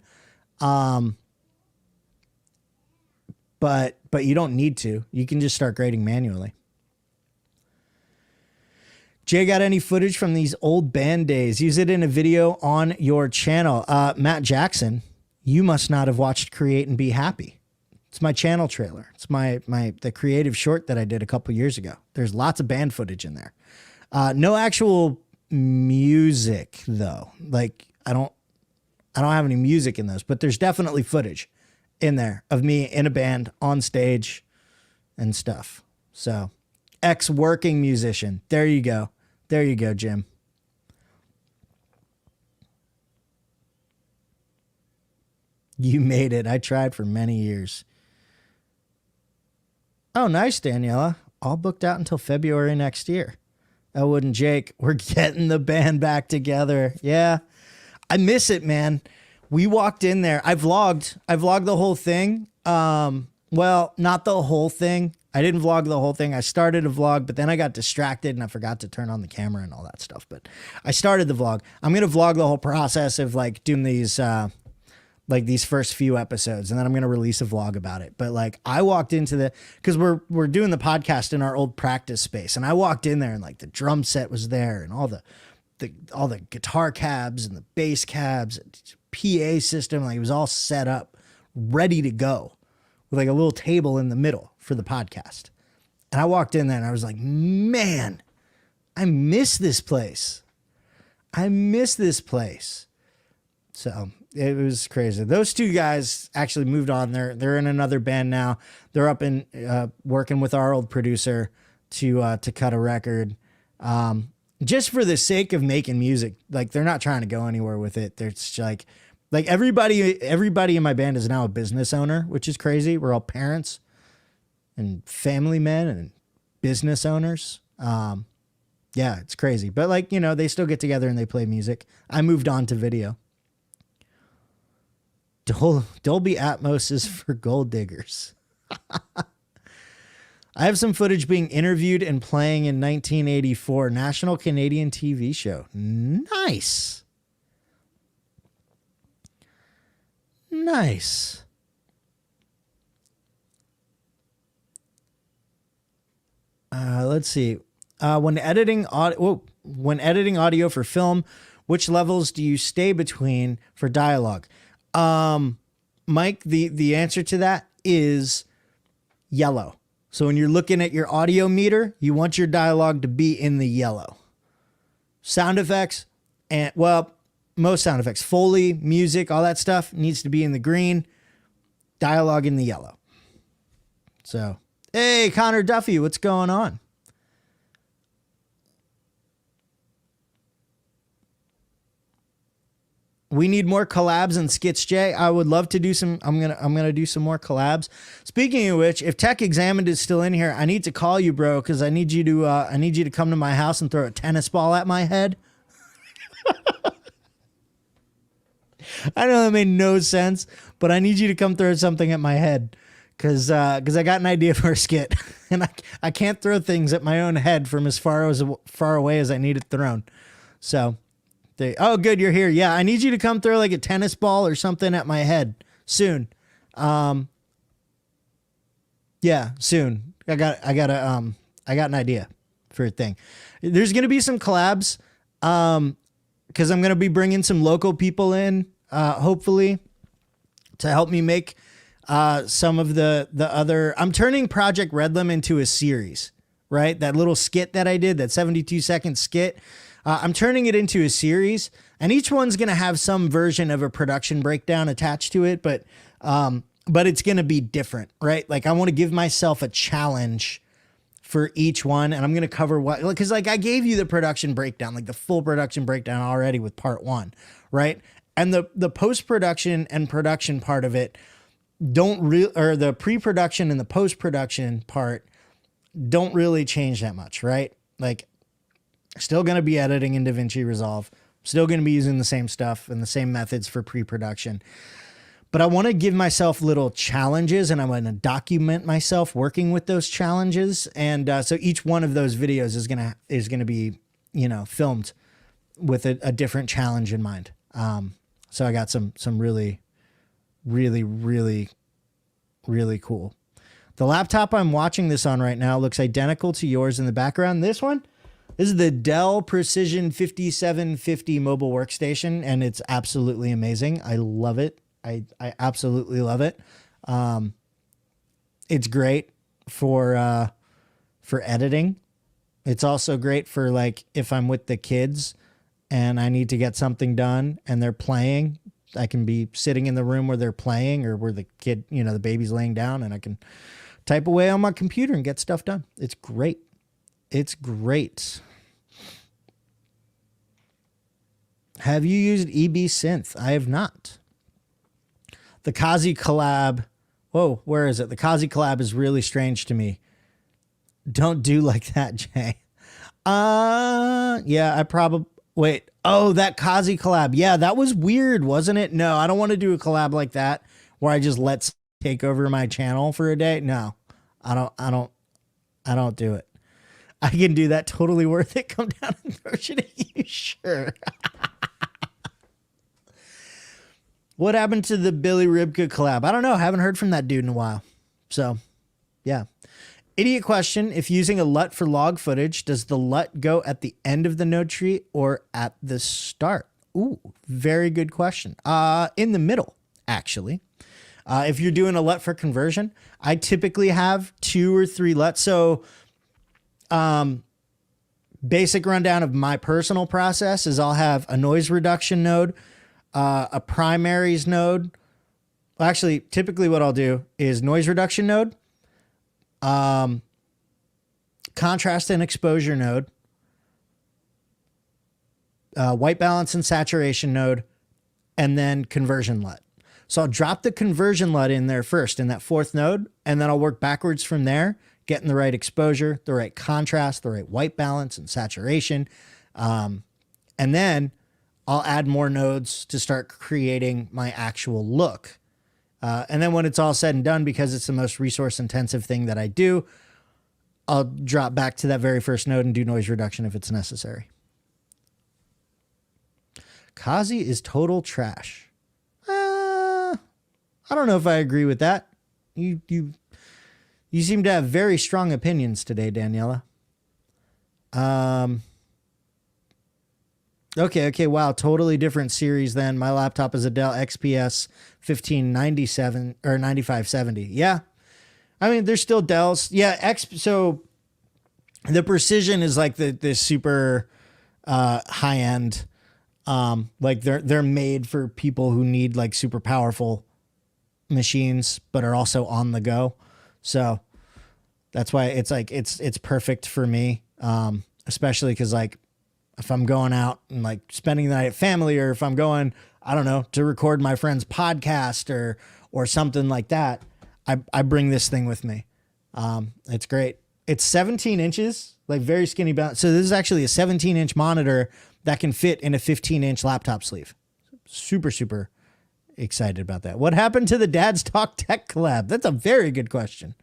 But you don't need to. You can just start grading manually. Jay, got any footage from these old band days? Use it in a video on your channel. Matt Jackson, you must not have watched Create and Be Happy. It's my channel trailer. It's the creative short that I did a couple years ago. There's lots of band footage in there. No actual music though. Like I don't have any music in those, but there's definitely footage in there of me in a band on stage and stuff. So, ex-working musician. There you go. There you go, Jim. You made it. I tried for many years. Oh, nice, Daniela. All booked out until February next year. Elwood and Jake, we're getting the band back together. Yeah. I miss it, man. We walked in there. I vlogged the whole thing. Well, not the whole thing. I didn't vlog the whole thing. I started a vlog, but then I got distracted and I forgot to turn on the camera and all that stuff. But I started the vlog. I'm going to vlog the whole process of like doing these, like these first few episodes, and then I'm going to release a vlog about it. But like I walked into because we're doing the podcast in our old practice space, and I walked in there and like the drum set was there and all the guitar cabs and the bass cabs, and PA system, like it was all set up, ready to go, with like a little table in the middle for the podcast. And I walked in there and I was like, man, I miss this place. I miss this place. So it was crazy. Those two guys actually moved on. They're in another band now. They're up in working with our old producer to cut a record. Just for the sake of making music. Like they're not trying to go anywhere with it. They're just like everybody in my band is now a business owner, which is crazy. We're all parents and family men and business owners. Yeah, it's crazy. But like, you know, they still get together and they play music. I moved on to video. Dolby Atmos is for gold diggers. I have some footage being interviewed and playing in 1984 National Canadian TV show. Nice. Nice. Let's see. When editing audio for film, which levels do you stay between for dialogue? Mike, the answer to that is yellow. So when you're looking at your audio meter, you want your dialogue to be in the yellow. Sound effects and, well, most sound effects, Foley, music, all that stuff needs to be in the green, dialogue in the yellow. So, hey, Connor Duffy, what's going on? We need more collabs and skits, Jay. I would love to do some. I'm gonna do some more collabs. Speaking of which, if Tech Examined is still in here, I need to call you, bro, because I need you to come to my house and throw a tennis ball at my head. I know that made no sense, but I need you to come throw something at my head, because I got an idea for a skit, and I can't throw things at my own head from as far away as I need it thrown. So. Oh, good, you're here. Yeah, I need you to come throw like a tennis ball or something at my head soon. Yeah, soon. I got an idea for a thing. There's gonna be some collabs, because I'm gonna be bringing some local people in, hopefully, to help me make some of the other. I'm turning Project Redlam into a series, right? That little skit that I did, that 72-second skit. I'm turning it into a series, and each one's going to have some version of a production breakdown attached to it, but it's going to be different, right? Like I want to give myself a challenge for each one, and I'm going to cover what, because like I gave you the production breakdown, like the full production breakdown already with part 1, right? And the post-production and production part of it or the pre-production and the post-production part don't really change that much, right? Like, still going to be editing in DaVinci Resolve. Still going to be using the same stuff and the same methods for pre-production. But I want to give myself little challenges, and I want to document myself working with those challenges. And so each one of those videos is gonna be, you know, filmed with a different challenge in mind. So I got some really, really, really, really cool. The laptop I'm watching this on right now looks identical to yours in the background. This is the Dell Precision 5750 mobile workstation, and it's absolutely amazing. I love it. I absolutely love it. It's great for editing. It's also great for like if I'm with the kids and I need to get something done and they're playing, I can be sitting in the room where they're playing or where the kid, you know, the baby's laying down, and I can type away on my computer and get stuff done. It's great. It's great. Have you used EB Synth? I have not. The Kazi collab. Whoa, where is it? The Kazi collab is really strange to me. Don't do like that, Jay. Yeah, I probably, wait. Oh, that Kazi collab. Yeah, that was weird, wasn't it? No, I don't want to do a collab like that where I just let take over my channel for a day. No, I don't do it. I can do that. Totally worth it. Come down and throw shit at you. Sure. What happened to the Billy Ribka collab? I don't know. Haven't heard from that dude in a while. So, yeah. Idiot question. If using a LUT for log footage, does the LUT go at the end of the node tree or at the start? Ooh, very good question. In the middle, actually. If you're doing a LUT for conversion, I typically have 2 or 3 LUTs. So, basic rundown of my personal process is I'll have a noise reduction node, a primaries node. Well, actually, typically what I'll do is noise reduction node, contrast and exposure node, white balance and saturation node, and then conversion LUT. So I'll drop the conversion LUT in there first in that 4th node, and then I'll work backwards from there, getting the right exposure, the right contrast, the right white balance and saturation. And then I'll add more nodes to start creating my actual look. And then when it's all said and done, because it's the most resource intensive thing that I do, I'll drop back to that very first node and do noise reduction if it's necessary. Kazi is total trash. I don't know if I agree with that. You seem to have very strong opinions today, Daniela. Okay. Wow. Totally different series then. My laptop is a Dell XPS 1597 or 9570. Yeah. I mean, there's still Dells. Yeah. So the Precision is like the super, high end. Like they're made for people who need like super powerful machines, but are also on the go. So that's why it's like, it's perfect for me. Especially cause like if I'm going out and like spending the night at family, or if I'm going, I don't know, to record my friend's podcast or something like that, I bring this thing with me. It's great. It's 17 inches, like very skinny bound. So this is actually a 17-inch monitor that can fit in a 15-inch laptop sleeve. Super, super excited about that. What happened to the Dad's Talk Tech collab? That's a very good question.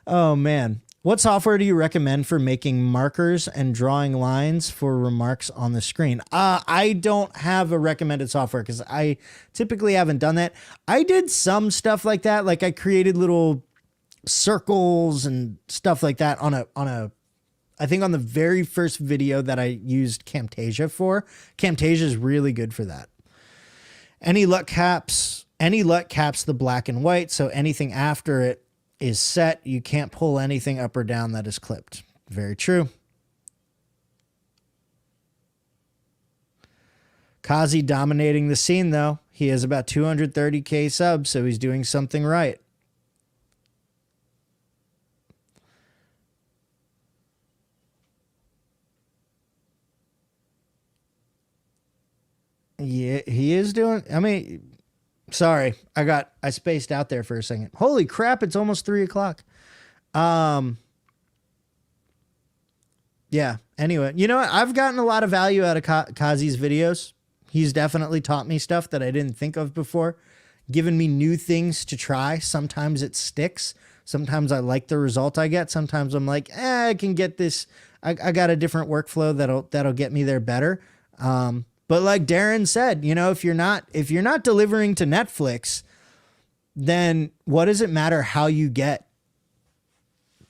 Oh, man. What software do you recommend for making markers and drawing lines for remarks on the screen? I don't have a recommended software because I typically haven't done that. I did some stuff like that. Like I created little circles and stuff like that on I think on the very first video that I used Camtasia for. Camtasia is really good for that. Any LUT caps the black and white, so anything after it is set. You can't pull anything up or down that is clipped. Very true. Kazi dominating the scene, though. He has about 230K subs, so he's doing something right. Yeah, he is doing, I mean, sorry, I spaced out there for a second. Holy crap, it's almost 3 o'clock. Yeah, anyway, you know what? I've gotten a lot of value out of Kazi's videos. He's definitely taught me stuff that I didn't think of before, given me new things to try. Sometimes it sticks. Sometimes I like the result I get. Sometimes I'm like, I can get this. I got a different workflow that'll get me there better. But like Darren said, you know, if you're not delivering to Netflix, then what does it matter how you get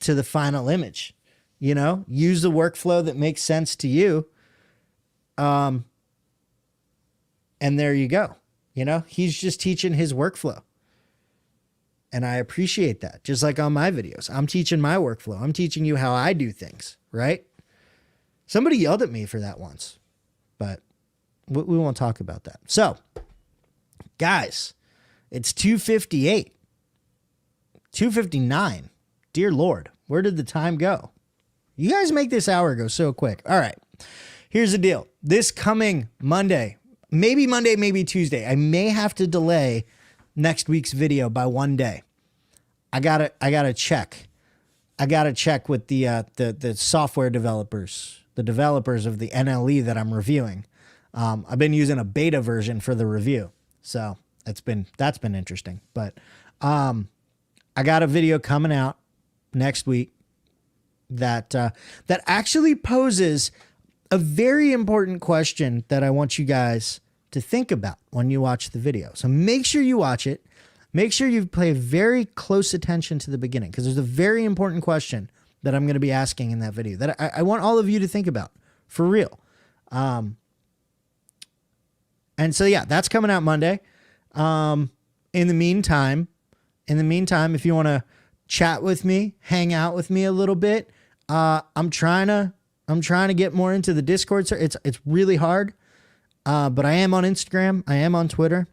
to the final image? You know, use the workflow that makes sense to you. And there you go. You know, he's just teaching his workflow. And I appreciate that. Just like on my videos, I'm teaching my workflow. I'm teaching you how I do things, right? Somebody yelled at me for that once, but we won't talk about that. So, guys, it's 2:58, 2:59. Dear Lord, where did the time go? You guys make this hour go so quick. All right, here's the deal. This coming Monday, maybe Tuesday, I may have to delay next week's video by one day. I gotta check. I gotta check with the software developers, the developers of the NLE that I'm reviewing. I've been using a beta version for the review, so that's been interesting. But I got a video coming out next week that actually poses a very important question that I want you guys to think about when you watch the video. So make sure you watch it. Make sure you pay very close attention to the beginning, because there's a very important question that I'm going to be asking in that video that I want all of you to think about for real. And so, yeah, that's coming out Monday. In the meantime, if you want to chat with me, hang out with me a little bit, I'm trying to get more into the Discord. So it's really hard. But I am on Instagram. I am on Twitter.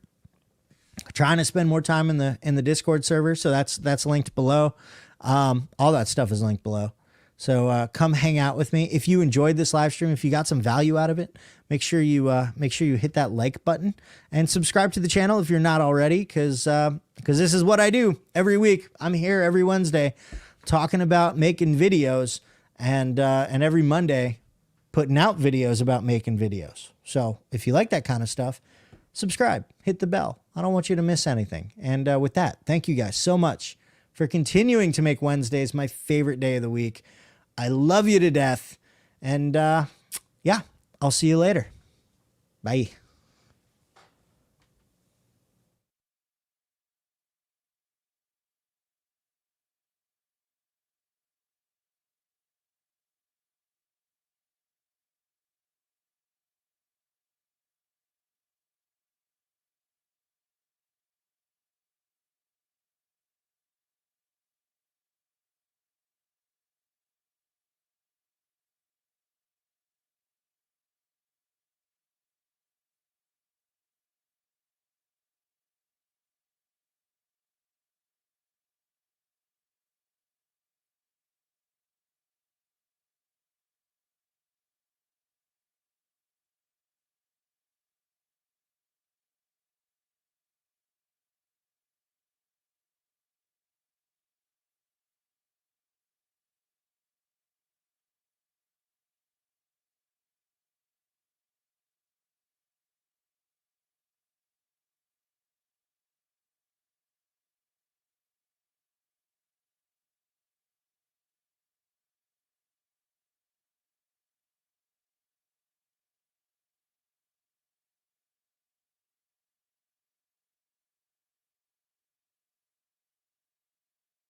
Trying to spend more time in the Discord server. So that's linked below. All that stuff is linked below. So come hang out with me. If you enjoyed this live stream, if you got some value out of it, make sure you hit that like button and subscribe to the channel if you're not already, because this is what I do every week. I'm here every Wednesday talking about making videos, and every Monday putting out videos about making videos. So if you like that kind of stuff, subscribe, hit the bell. I don't want you to miss anything. And with that, thank you guys so much for continuing to make Wednesdays my favorite day of the week. I love you to death. And yeah, I'll see you later. Bye.